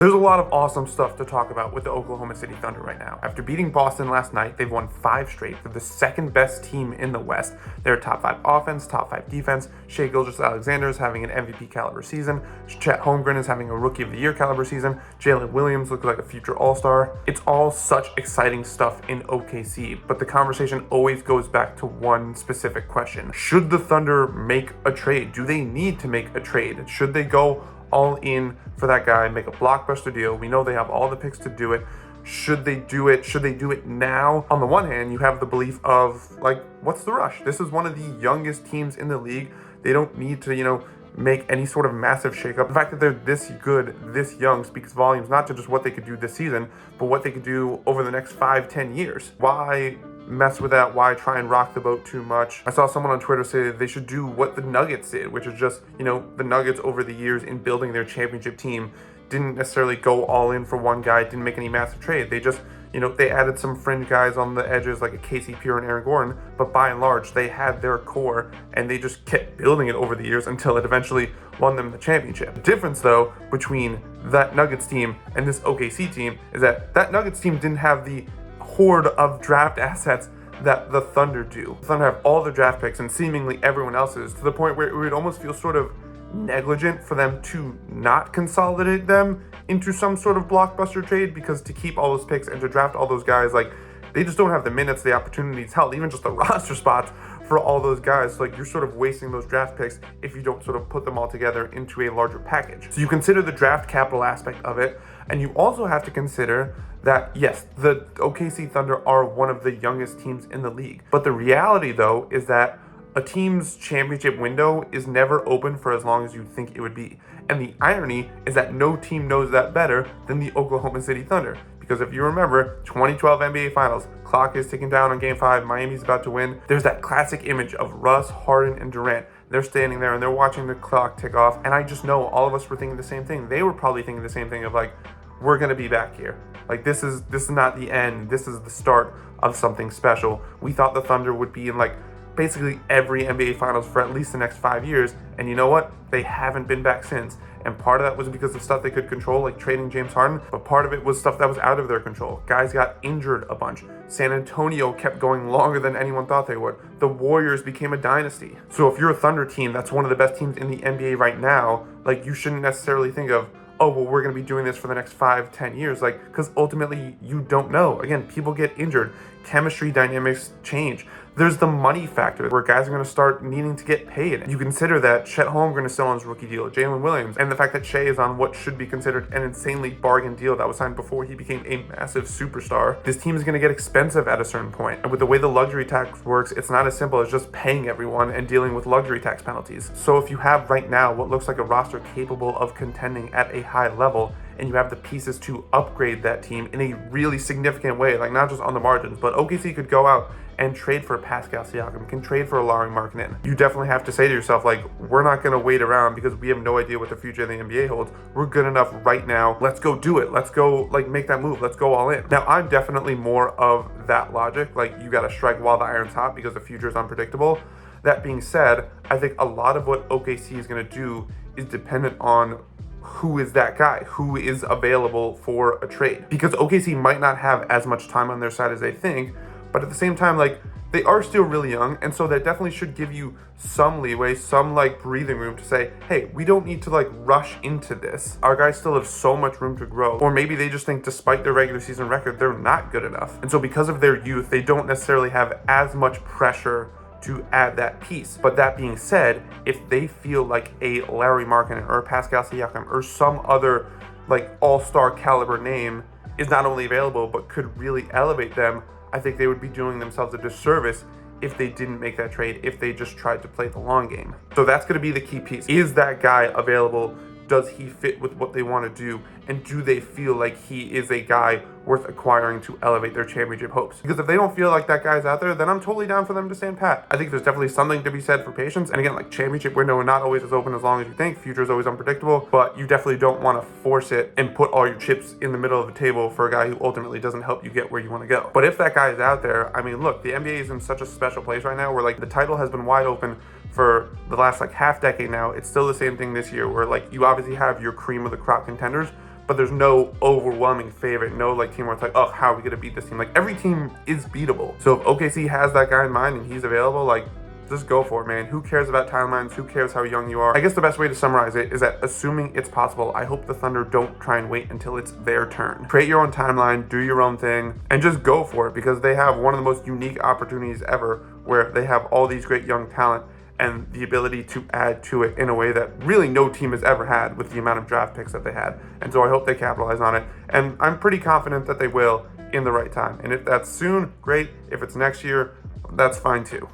There's a lot of awesome stuff to talk about with the Oklahoma City Thunder right now. After beating Boston last night, they've won 5 straight. They're the second best team in the West. They're top 5 offense, top 5 defense. Shai Gilgeous-Alexander is having an MVP caliber season. Chet Holmgren is having a Rookie of the Year caliber season. Jalen Williams looks like a future All-Star. It's all such exciting stuff in OKC, but the conversation always goes back to one specific question. Should the Thunder make a trade? Do they need to make a trade? Should they go all in for that guy, make a blockbuster deal? We know they have all the picks to do it. Should they do it? Should they do it now? On the one hand, you have the belief of, like, what's the rush? This is one of the youngest teams in the league. They don't need to, make any sort of massive shakeup. The fact that they're this good, this young, speaks volumes, not to just what they could do this season, but what they could do over the next 5-10 years. Why mess with that? Why try and rock the boat too much? I saw someone on Twitter say that they should do what the Nuggets did, which is just, the Nuggets over the years in building their championship team didn't necessarily go all in for one guy, didn't make any massive trade. They just, they added some fringe guys on the edges like a KCP and Aaron Gordon, but by and large, they had their core and they just kept building it over the years until it eventually won them the championship. The difference, though, between that Nuggets team and this OKC team is that Nuggets team didn't have the horde of draft assets that the Thunder do. The Thunder have all the draft picks and seemingly everyone else's, to the point where it would almost feel sort of negligent for them to not consolidate them into some sort of blockbuster trade, because to keep all those picks and to draft all those guys, like, they just don't have the minutes, the opportunities, hell, even just the roster spots for all those guys. So, like, you're sort of wasting those draft picks if you don't sort of put them all together into a larger package. So you consider the draft capital aspect of it, and you also have to consider that, yes, the OKC Thunder are one of the youngest teams in the league. But the reality, though, is that a team's championship window is never open for as long as you think it would be. And the irony is that no team knows that better than the Oklahoma City Thunder. Because if you remember, 2012 NBA Finals, clock is ticking down on Game 5, Miami's about to win. There's that classic image of Russ, Harden, and Durant. They're standing there and they're watching the clock tick off. And I just know all of us were thinking the same thing. They were probably thinking the same thing of, like, we're gonna be back here. Like, this is not the end. This is the start of something special. We thought the Thunder would be in, like, basically every NBA Finals for at least the next 5 years, and you know what? They haven't been back since. And part of that was because of stuff they could control, like trading James Harden, but part of it was stuff that was out of their control. Guys got injured a bunch. San Antonio kept going longer than anyone thought they would. The Warriors became a dynasty. So if you're a Thunder team that's one of the best teams in the NBA right now, like, you shouldn't necessarily think of, oh, well, we're going to be doing this for the next 5-10 years, like, because ultimately you don't know. Again, people get injured. Chemistry dynamics change. There's the money factor where guys are going to start needing to get paid. You consider that Chet Holmgren is still on his rookie deal, Jalen Williams, and the fact that Shai is on what should be considered an insanely bargain deal that was signed before he became a massive superstar. This team is going to get expensive at a certain point. And with the way the luxury tax works, it's not as simple as just paying everyone and dealing with luxury tax penalties. So if you have right now what looks like a roster capable of contending at a high level, and you have the pieces to upgrade that team in a really significant way, like not just on the margins, but OKC could go out and trade for Pascal Siakam, can trade for a lauri markkanen. You definitely have to say to yourself, like, we're not going to wait around because we have no idea what the future of the NBA holds. We're good enough right now. Let's go do it. Let's go, like, make that move. Let's go all in. Now, I'm definitely more of that logic. Like, you got to strike while the iron's hot because the future is unpredictable. That being said, I think a lot of what OKC is going to do is dependent on who is that guy, who is available for a trade. Because OKC might not have as much time on their side as they think, but at the same time, like, they are still really young, and so that definitely should give you some leeway, some, like, breathing room to say, hey, we don't need to, like, rush into this. Our guys still have so much room to grow. Or maybe they just think despite their regular season record, they're not good enough. And so because of their youth, they don't necessarily have as much pressure to add that piece. But that being said, if they feel like a lauri markkanen or a Pascal Siakam or some other, like, all-star caliber name is not only available but could really elevate them, I think they would be doing themselves a disservice if they didn't make that trade, if they just tried to play the long game. So that's going to be the key piece. Is that guy available? Does he fit with what they want to do? And do they feel like he is a guy worth acquiring to elevate their championship hopes? Because if they don't feel like that guy's out there, then I'm totally down for them to stand pat. I think there's definitely something to be said for patience. And again, like, championship window not always as open as long as you think. Future is always unpredictable, but you definitely don't want to force it and put all your chips in the middle of the table for a guy who ultimately doesn't help you get where you want to go. But if that guy is out there, I mean, look, the NBA is in such a special place right now where, like, the title has been wide open for the last, like, half decade now. It's still the same thing this year where, like, you obviously have your cream of the crop contenders, but there's no overwhelming favorite, no like team where it's like, oh, how are we gonna beat this team? Like every team is beatable. So if OKC has that guy in mind and he's available, like just go for it, man. Who cares about timelines? Who cares how young you are? I guess the best way to summarize it is that assuming it's possible, I hope the Thunder don't try and wait until it's their turn. Create your own timeline, do your own thing, and just go for it, because they have one of the most unique opportunities ever where they have all these great young talent and the ability to add to it in a way that really no team has ever had with the amount of draft picks that they had. And so I hope they capitalize on it. And I'm pretty confident that they will in the right time. And if that's soon, great. If it's next year, that's fine too.